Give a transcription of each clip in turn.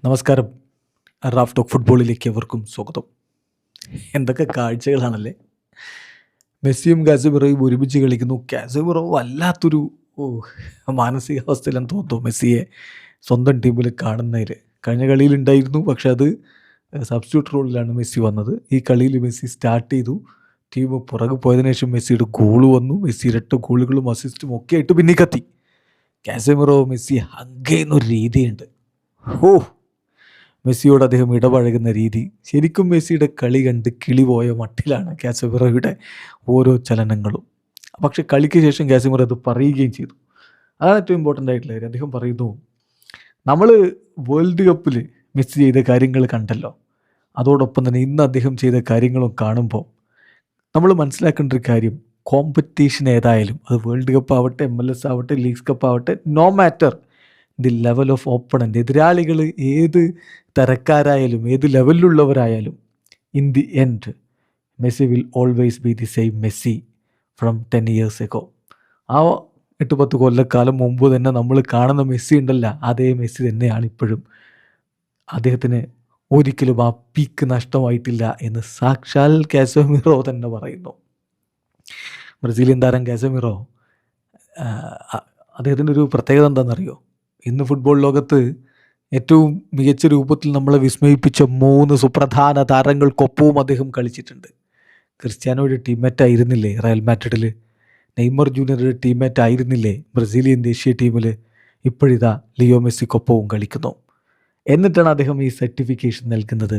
നമസ്കാരം. Raf talk ഫുട്ബോളിലേക്ക് എവർക്കും സ്വാഗതം. എന്തൊക്കെ കാഴ്ചകളാണല്ലേ! മെസ്സിയും കാസമിറോയും ഒരുമിച്ച് കളിക്കുന്നു. കാസമിറോ വല്ലാത്തൊരു മാനസികാവസ്ഥയിലെന്ന് തോന്നുന്നു മെസ്സിയെ സ്വന്തം ടീമിൽ കാണുന്നതിൽ. കഴിഞ്ഞ കളിയിലുണ്ടായിരുന്നു, പക്ഷെ അത് സബ്സ്റ്റിറ്റ്യൂട്ട് റോളിലാണ് മെസ്സി വന്നത്. ഈ കളിയിൽ മെസ്സി സ്റ്റാർട്ട് ചെയ്തു. ടീം പുറകെ പോയതിനു ശേഷം മെസ്സിയുടെ ഗോള് വന്നു. മെസ്സി ഇരട്ട ഗോളുകളും അസിസ്റ്റും ഒക്കെ ആയിട്ട് പിന്നെ കത്തി. കാസമിറോ മെസ്സി ഹഗ് ചെയ്യുന്നൊരു രീതിയുണ്ട്. ഓ, മെസ്സിയോട് അദ്ദേഹം ഇടപഴകുന്ന രീതി ശരിക്കും മെസ്സിയുടെ കളി കണ്ട് കിളിപോയ മട്ടിലാണ് കാസമിറോയുടെ ഓരോ ചലനങ്ങളും. പക്ഷെ കളിക്ക് ശേഷം കാസമിറോ അത് പറയുകയും ചെയ്തു. അതാണ് ഏറ്റവും ഇമ്പോർട്ടൻ്റ് ആയിട്ടുള്ള കാര്യം. അദ്ദേഹം പറയുന്നു, നമ്മൾ വേൾഡ് കപ്പിൽ മെസ്സി ചെയ്ത കാര്യങ്ങൾ കണ്ടല്ലോ, അതോടൊപ്പം തന്നെ ഇന്ന് അദ്ദേഹം ചെയ്ത കാര്യങ്ങളും കാണുമ്പോൾ നമ്മൾ മനസ്സിലാക്കേണ്ട ഒരു കാര്യം, കോമ്പറ്റീഷൻ ഏതായാലും അത് വേൾഡ് കപ്പ് ആവട്ടെ, MLS ആവട്ടെ, ലീഗ്സ് കപ്പ് ആവട്ടെ, no matter the level of opponent, എതിരാളികൾ ഏത് തരക്കാരായാലും ഏത് ലെവലിലുള്ളവരായാലും, in the end Messi will always be the same Messi from 10 years ago. ആ 8-10 കൊല്ലക്കാലം മുമ്പ് തന്നെ നമ്മൾ കാണുന്ന മെസ്സി ഉണ്ടല്ല, അതേ മെസ്സി തന്നെയാണ് ഇപ്പോഴും. അദ്ദേഹത്തിന് ഒരിക്കലും ആ പീക്ക് നഷ്ടമായിട്ടില്ല എന്ന് സാക്ഷാൽ കാസമിറോ തന്നെ പറയുന്നു. ബ്രസീലിയൻ താരം കാസമിറോ, അദ്ദേഹത്തിൻ്റെ ഒരു പ്രത്യേകത എന്താണെന്നറിയോ? ഇന്ന് ഫുട്ബോൾ ലോകത്ത് ഏറ്റവും മികച്ച രൂപത്തിൽ നമ്മളെ വിസ്മയിപ്പിച്ച 3 സുപ്രധാന താരങ്ങൾക്കൊപ്പവും അദ്ദേഹം കളിച്ചിട്ടുണ്ട്. ക്രിസ്ത്യാനോയുടെ ടീംമേറ്റ് ആയിരുന്നില്ലേ റയൽ മാഡ്രിഡിൽ? നെയ്മർ ജൂനിയറുടെ ടീംമേറ്റ് ആയിരുന്നില്ലേ ബ്രസീലിയൻ ദേശീയ ടീമിൽ? ഇപ്പോഴിതാ ലിയോ മെസ്സിക്കൊപ്പവും കളിക്കുന്നു. എന്നിട്ടാണ് അദ്ദേഹം ഈ സർട്ടിഫിക്കേഷൻ നൽകുന്നത്.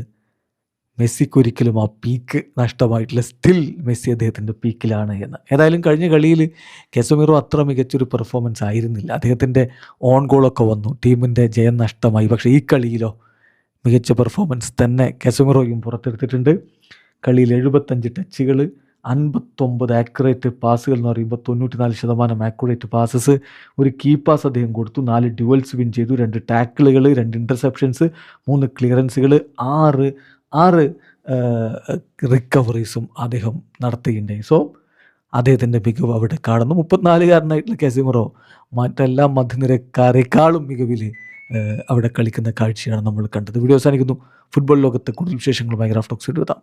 മെസ്സിക്കൊരിക്കലും ആ പീക്ക് നഷ്ടമായിട്ടില്ല, സ്റ്റിൽ മെസ്സി അദ്ദേഹത്തിൻ്റെ പീക്കിലാണ് എന്ന്. ഏതായാലും കഴിഞ്ഞ കളിയിൽ കാസമിറോ അത്ര മികച്ചൊരു പെർഫോമൻസ് ആയിരുന്നില്ല. അദ്ദേഹത്തിൻ്റെ ഓൺ ഗോളൊക്കെ വന്നു, ടീമിൻ്റെ ജയം നഷ്ടമായി. പക്ഷേ ഈ കളിയിലോ മികച്ച പെർഫോമൻസ് തന്നെ കാസമിറോയും പുറത്തെടുത്തിട്ടുണ്ട്. കളിയിൽ 75 ടച്ചുകൾ, 59 ആക്യുറേറ്റ് പാസുകൾ എന്ന് പറയുമ്പോൾ 94% ആക്യുറേറ്റ് പാസസ്, ഒരു കീ പാസ് അദ്ദേഹം കൊടുത്തു, 4 ഡ്യുവൽസ് വിൻ ചെയ്തു, 2 ടാക്കിളുകൾ, 2 ഇൻ്റർസെപ്ഷൻസ്, 3 ക്ലിയറൻസുകൾ, 6 റിക്കവറീസും അദ്ദേഹം നടത്തുകയുണ്ടായി. സോ അദ്ദേഹത്തിൻ്റെ മികവ് അവിടെ കാണുന്നു. 34-കാരനായിട്ടുള്ള കാസമിറോ മറ്റെല്ലാ മധ്യനിരക്കാരെക്കാളും മികവിൽ അവിടെ കളിക്കുന്ന കാഴ്ചയാണ് നമ്മൾ കണ്ടത്. വീഡിയോ അവസാനിക്കുന്നു. ഫുട്ബോൾ ലോകത്തെ കൂടുതൽ വിശേഷങ്ങളുമായി റാഫ് ടോക്സ് എഴുതാം.